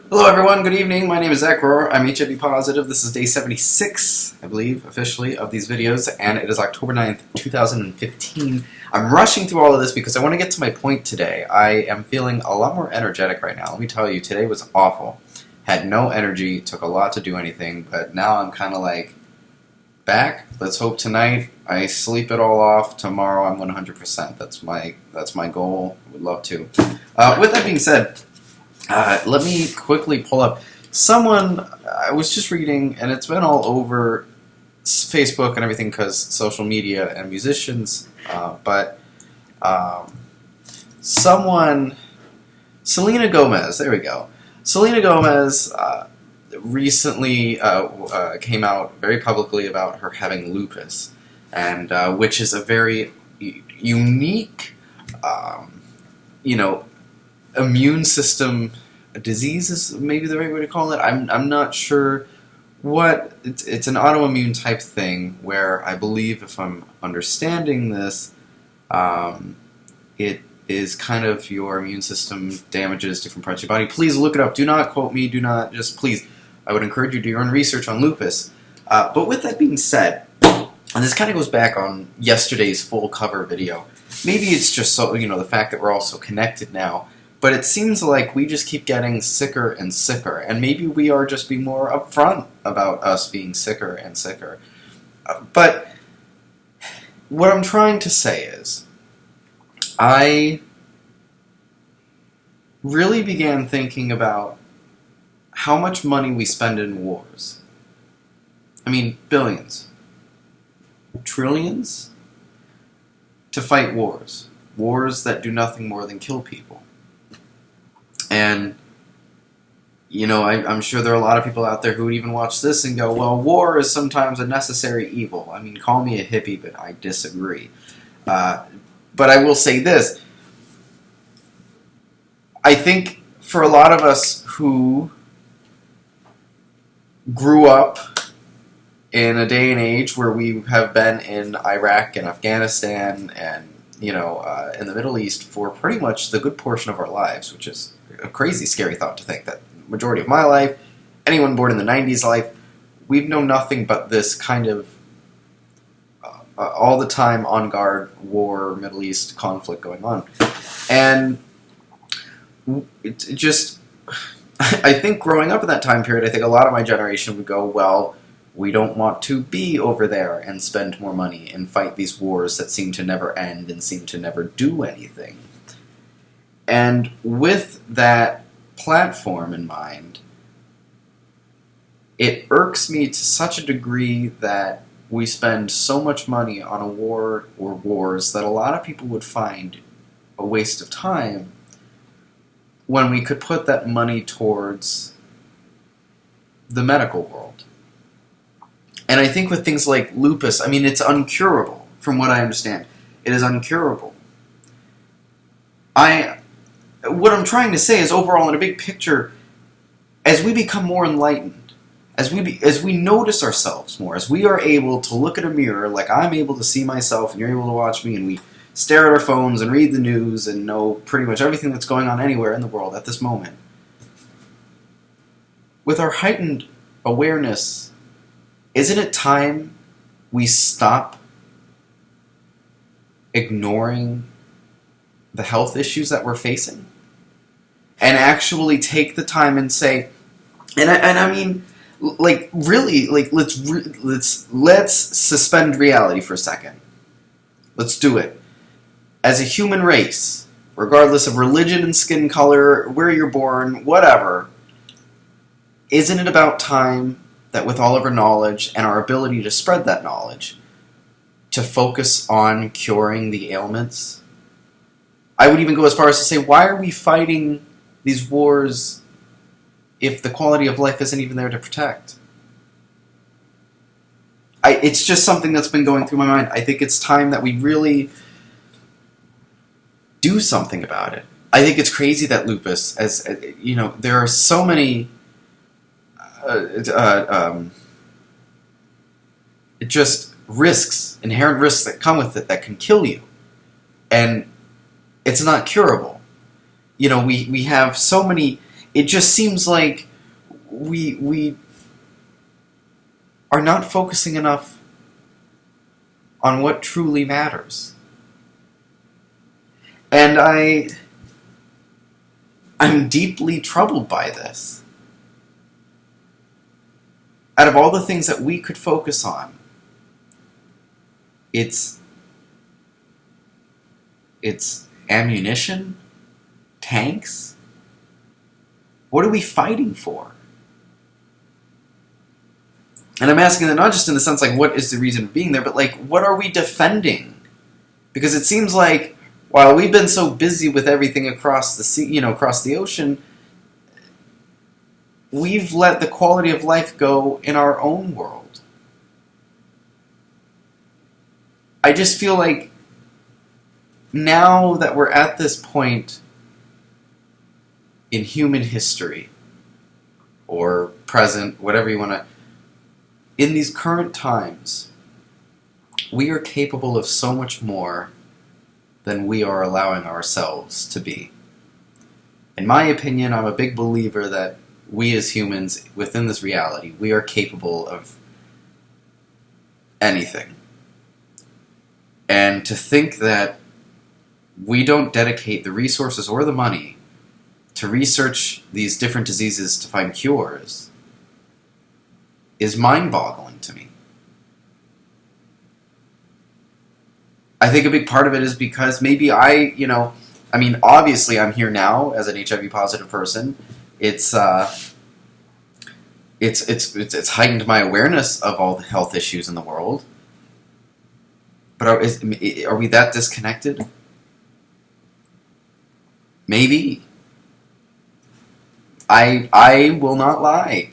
Hello everyone, good evening. My name is Zach Rohr. I'm HIV positive. This is day 76, I believe, officially, of these videos, and it is October 9th, 2015. I'm rushing through all of this because I want to get to my point today. I am feeling a lot more energetic right now. Let me tell you, today was awful. Had no energy, took a lot to do anything, but now I'm kind of like, back. Let's hope tonight I sleep it all off. Tomorrow I'm 100%. That's my goal. I would love to. With that being said, let me quickly pull up someone I was just reading, and it's been all over Facebook and everything because social media and musicians, but someone, Selena Gomez, there we go. Selena Gomez recently came out very publicly about her having lupus, and which is a very unique, immune system disease is maybe the right way to call it. I'm not sure what it's an autoimmune type thing where I believe, if I'm understanding this, it is kind of your immune system damages different parts of your body. Please look it up. Do not quote me. Do not please. I would encourage you to do your own research on lupus. But with that being said, and this kind of goes back on yesterday's full cover video. Maybe it's just so the fact that we're all so connected now. But it seems like we just keep getting sicker and sicker, and maybe we are just being more upfront about us being sicker and sicker. But what I'm trying to say is, I really began thinking about how much money we spend in wars. I mean, billions. Trillions? To fight wars. Wars that do nothing more than kill people. And, I'm sure there are a lot of people out there who would even watch this and go, well, war is sometimes a necessary evil. I mean, call me a hippie, but I disagree. But I will say this. I think for a lot of us who grew up in a day and age where we have been in Iraq and Afghanistan and, in the Middle East for pretty much the good portion of our lives, which is a crazy, scary thought to think that the majority of my life, anyone born in the 90s life, we've known nothing but this kind of all the time on guard war, Middle East conflict going on. And it just, I think growing up in that time period, I think a lot of my generation would go, well, we don't want to be over there and spend more money and fight these wars that seem to never end and seem to never do anything. And with that platform in mind, it irks me to such a degree that we spend so much money on a war or wars that a lot of people would find a waste of time when we could put that money towards the medical world. And I think with things like lupus, it's uncurable, from what I understand. It is uncurable. What I'm trying to say is, overall, in a big picture, as we become more enlightened, as we notice ourselves more, as we are able to look at a mirror, like I'm able to see myself and you're able to watch me, and we stare at our phones and read the news and know pretty much everything that's going on anywhere in the world at this moment. With our heightened awareness, isn't it time we stop ignoring the health issues that we're facing and actually take the time and say, let's suspend reality for a second. Let's do it. As a human race, regardless of religion and skin color, where you're born, whatever, isn't it about time that with all of our knowledge and our ability to spread that knowledge, to focus on curing the ailments? I would even go as far as to say, why are we fighting these wars if the quality of life isn't even there to protect? It's just something that's been going through my mind. I think it's time that we really do something about it. I think it's crazy that lupus, there are so many just inherent risks that come with it that can kill you. And it's not curable. We have so many it just seems like we are not focusing enough on what truly matters. And I'm deeply troubled by this. Out of all the things that we could focus on, it's ammunition, tanks. What are we fighting for? And I'm asking that not just in the sense like what is the reason of being there, but like what are we defending? Because it seems like while we've been so busy with everything across the sea, across the ocean, we've let the quality of life go in our own world. I just feel like now that we're at this point in human history, or present, whatever you want to, in these current times, we are capable of so much more than we are allowing ourselves to be. In my opinion, I'm a big believer that we as humans, within this reality, we are capable of anything. And to think that we don't dedicate the resources or the money to research these different diseases to find cures is mind-boggling to me. I think a big part of it is because maybe obviously I'm here now as an HIV positive person. It's heightened my awareness of all the health issues in the world. But are we that disconnected? Maybe. I will not lie.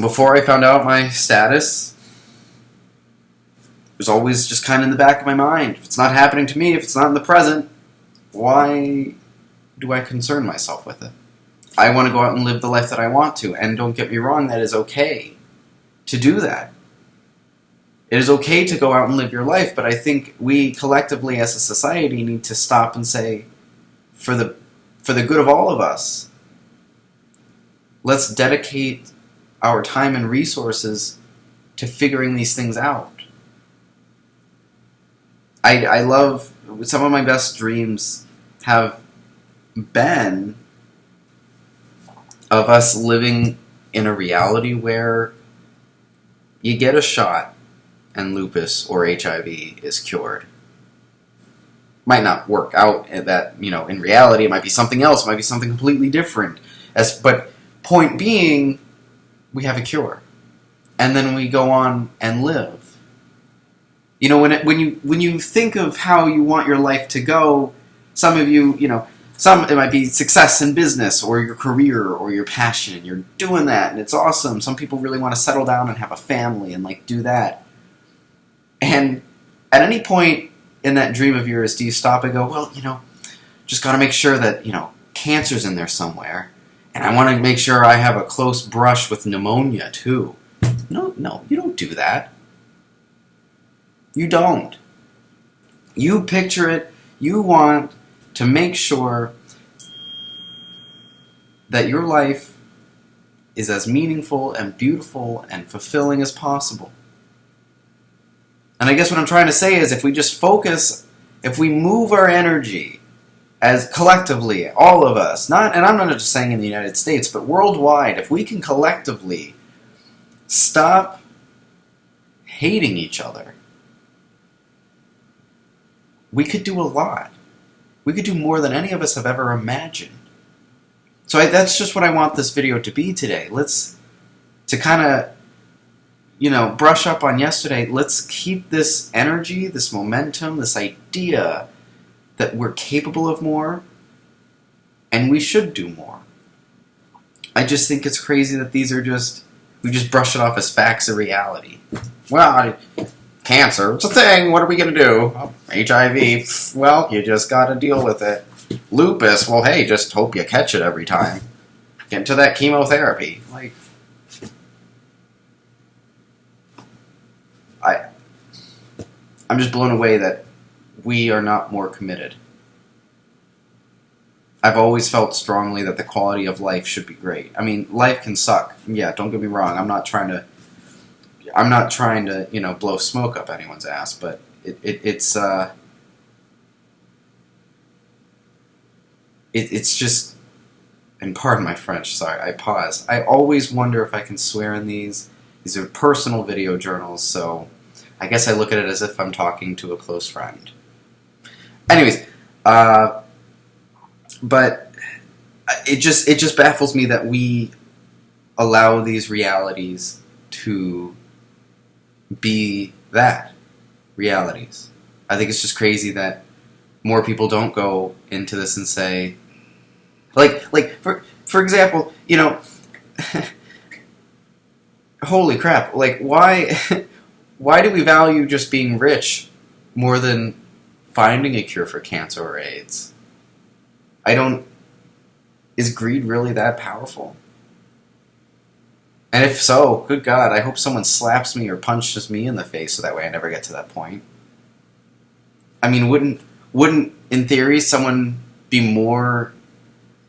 Before I found out my status, it was always just kind of in the back of my mind. If it's not happening to me, if it's not in the present, why do I concern myself with it? I want to go out and live the life that I want to, and don't get me wrong, that is okay to do that. It is okay to go out and live your life, but I think we collectively as a society need to stop and say, for the good of all of us, let's dedicate our time and resources to figuring these things out. I love, some of my best dreams have been of us living in a reality where you get a shot and lupus or HIV is cured. Might not work out that, in reality, it might be something else, it might be something completely different. But point being, we have a cure. And then we go on and live. When you think of how you want your life to go, some of you, it might be success in business or your career or your passion, and you're doing that, and it's awesome. Some people really want to settle down and have a family and do that. And at any point in that dream of yours, do you stop and go, well, just got to make sure that, cancer's in there somewhere, and I want to make sure I have a close brush with pneumonia too. No, you don't do that. You don't. You picture it. You want to make sure that your life is as meaningful and beautiful and fulfilling as possible. And I guess what I'm trying to say is if we just focus, if we move our energy as collectively, all of us, and I'm not just saying in the United States, but worldwide, if we can collectively stop hating each other, we could do a lot. We could do more than any of us have ever imagined. So that's just what I want this video to be today. To kind of, brush up on yesterday. Let's keep this energy, this momentum, this idea that we're capable of more, and we should do more. I just think it's crazy that we just brush it off as facts of reality. Well, cancer, it's a thing, what are we going to do? Oh, HIV, well, you just got to deal with it. Lupus, well, hey, just hope you catch it every time. Get into that chemotherapy. I'm just blown away that we are not more committed. I've always felt strongly that the quality of life should be great. I mean, life can suck. Yeah, don't get me wrong. I'm not trying to, blow smoke up anyone's ass, but it's just, and pardon my French, sorry, I pause. I always wonder if I can swear in these. These are personal video journals, so I guess I look at it as if I'm talking to a close friend. Anyways, but it just baffles me that we allow these realities to be that, realities. I think it's just crazy that more people don't go into this and say, for example, holy crap, why why do we value just being rich more than finding a cure for cancer or AIDS? Is greed really that powerful? And if so, good God, I hope someone slaps me or punches me in the face so that way I never get to that point. I mean, wouldn't in theory someone be more,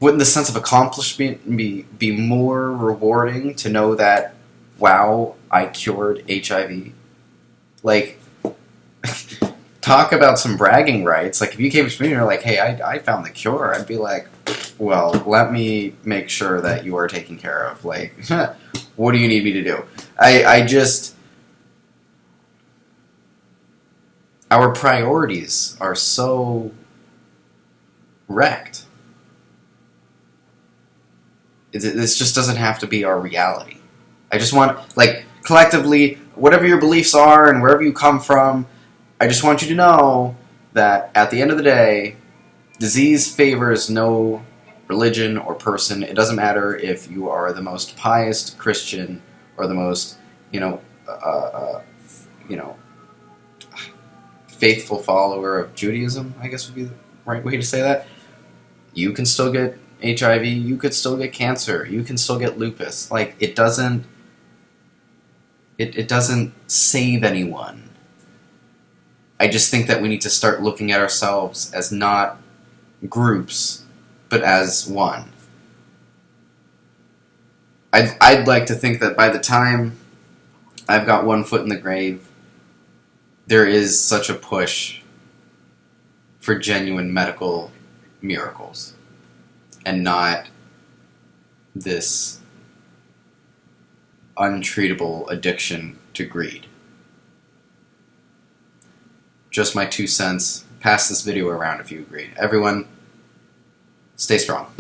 wouldn't the sense of accomplishment be more rewarding to know that, wow, I cured HIV? Talk about some bragging rights. If you came to me and you're like, hey, I found the cure, I'd be like, well, let me make sure that you are taken care of. What do you need me to do? Our priorities are so wrecked. This just doesn't have to be our reality. I just want, collectively, whatever your beliefs are and wherever you come from, I just want you to know that at the end of the day, disease favors no religion or person. It doesn't matter if you are the most pious Christian or the most, faithful follower of Judaism, I guess would be the right way to say that. You can still get HIV, you could still get cancer, you can still get lupus. It doesn't save anyone. I just think that we need to start looking at ourselves as not groups, but as one. I'd like to think that by the time I've got one foot in the grave, there is such a push for genuine medical miracles and not this untreatable addiction to greed. Just my 2 cents. Pass this video around if you agree. Everyone, stay strong.